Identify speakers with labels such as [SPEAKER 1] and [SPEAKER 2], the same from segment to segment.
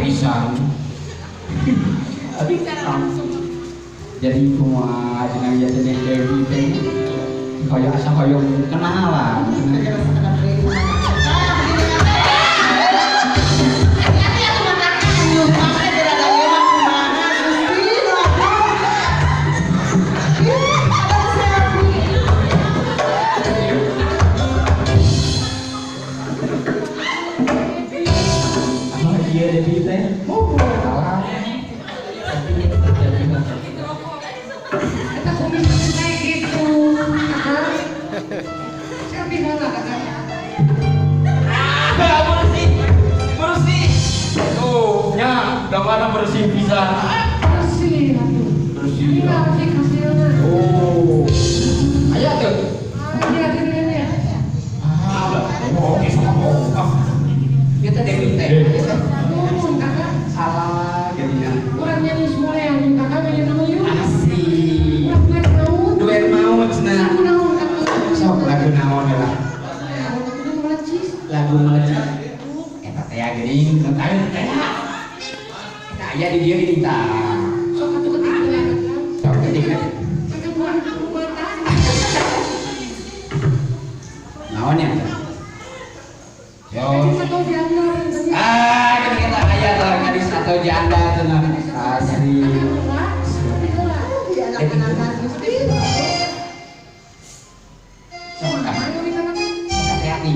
[SPEAKER 1] pisan. Jadi kumaha cenah ieu teh Dewi teh. Kaya asa hoyong kenalan.
[SPEAKER 2] Mana bersih bisa?
[SPEAKER 3] Bersih,
[SPEAKER 2] bersih.
[SPEAKER 3] Oh,
[SPEAKER 1] Ayo tuh.
[SPEAKER 2] Oke sama.
[SPEAKER 1] Kita Dewi teh. Salah jadinya.
[SPEAKER 3] Orang nyanyi semua yang kakak pengen nama yuk.
[SPEAKER 1] Asik. Duet maut cenah. Sok lagu naon lah. Lagu melecis. Eta teh geuning nu kayu teh. Aya di dia gini ta.
[SPEAKER 3] Sok atuh ketik.
[SPEAKER 1] Sok ketik. Naon ya? Yo. Kita aya tah gadis atau janda cenah. Asli. Sok ka. Hati-hati.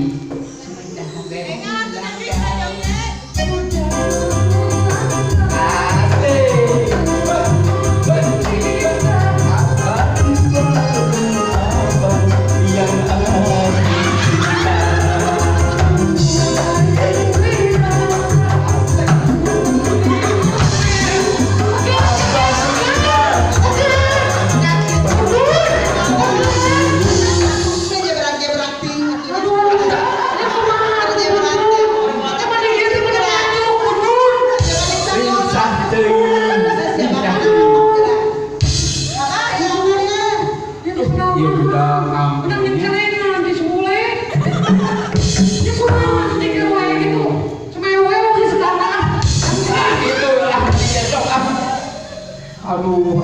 [SPEAKER 1] Aduh,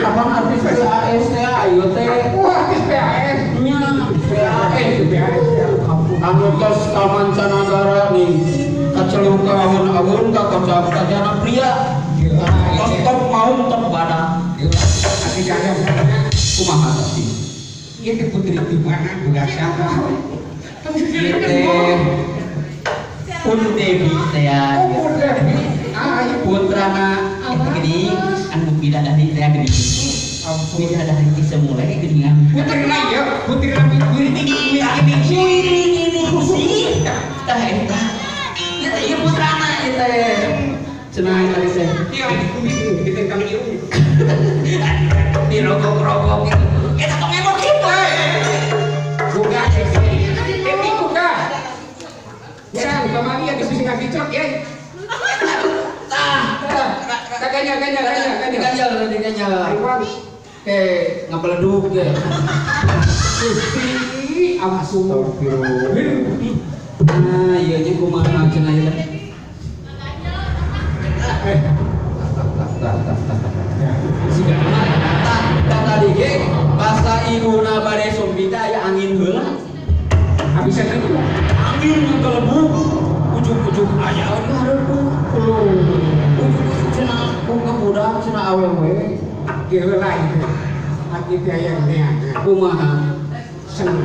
[SPEAKER 1] Kapan artis PAS teh ayo teh? Wah, artis PAS. Nya PAS. Anu tos ka mancanagara nih. Kaceluk ka awun-awun ka kacana pria. Top mau top badak. Ati jaga
[SPEAKER 2] Kumaha sih?
[SPEAKER 1] ieu teh putri di mana budak siapa?
[SPEAKER 2] Ieu teh Pun Dewi teh ya.
[SPEAKER 1] Pun Dewi.
[SPEAKER 2] Ieu putrana gini anu bidadari teh gini. Bidadari semula geuningan.
[SPEAKER 1] Putri na ieu, putri na ini. ge. Gusti awas nah iya nya kumaha cenah ieu tadi ge bahasa ibuna bade sumpita aya angin heula habis itu angin yang kelebuk ujug-ujug aya hareup ujug cenah boga budak cenah awewe
[SPEAKER 3] Ge heula ieu. Hati teh aya nya.
[SPEAKER 1] kumaha
[SPEAKER 3] Seneng.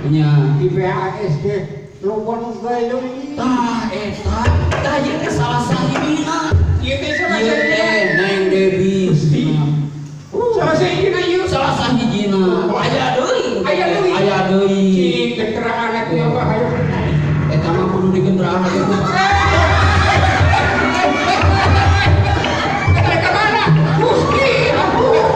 [SPEAKER 1] nya
[SPEAKER 3] Di BAS ge lumpun geuleuh.
[SPEAKER 1] tah eta tah ieu teh salah sahibina
[SPEAKER 3] Ieu teh salah
[SPEAKER 1] ieu teh Neng Dewi
[SPEAKER 3] salah sahijina ieu.
[SPEAKER 1] salah sahijina aya deui
[SPEAKER 3] Cing keterangan aku apa hayu.
[SPEAKER 1] eta mah kudu digendraan aya
[SPEAKER 3] Eta mana? Gusti aku.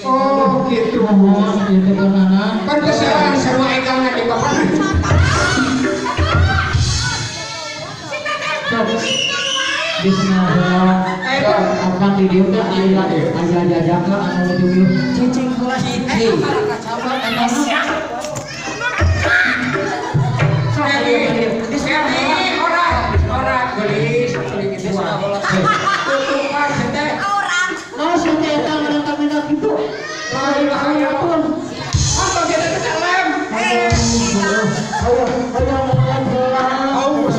[SPEAKER 3] Oh gitu. Pantesan sama ikannya di papan.
[SPEAKER 4] Apa di dia udah ada jajakan anu dulu cicing kelas
[SPEAKER 1] cicing
[SPEAKER 3] Orang gelis sedikit dua. Tutupan teh.
[SPEAKER 4] oh sudah eta mereka minta gitu
[SPEAKER 3] Bahaya pun. Apa kita kecelem? Aus.